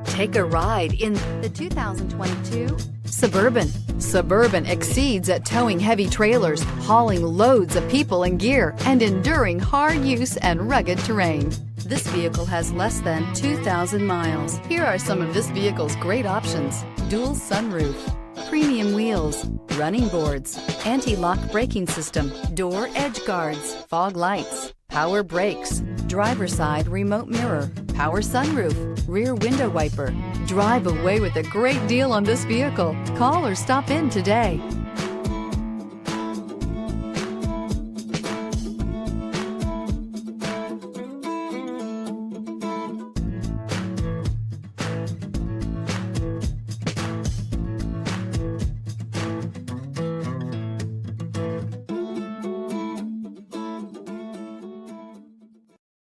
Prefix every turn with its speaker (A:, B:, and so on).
A: Take a ride in the 2022 Suburban. Suburban exceeds at towing heavy trailers, hauling loads of people and gear, and enduring hard use and rugged terrain. This vehicle has less than 2,000 miles. Here are some of this vehicle's great options: dual sunroof, premium wheels, running boards, anti-lock braking system, door edge guards, fog lights, power brakes, driver's side remote mirror, power sunroof, rear window wiper. Drive away with a great deal on this vehicle. Call or stop in today.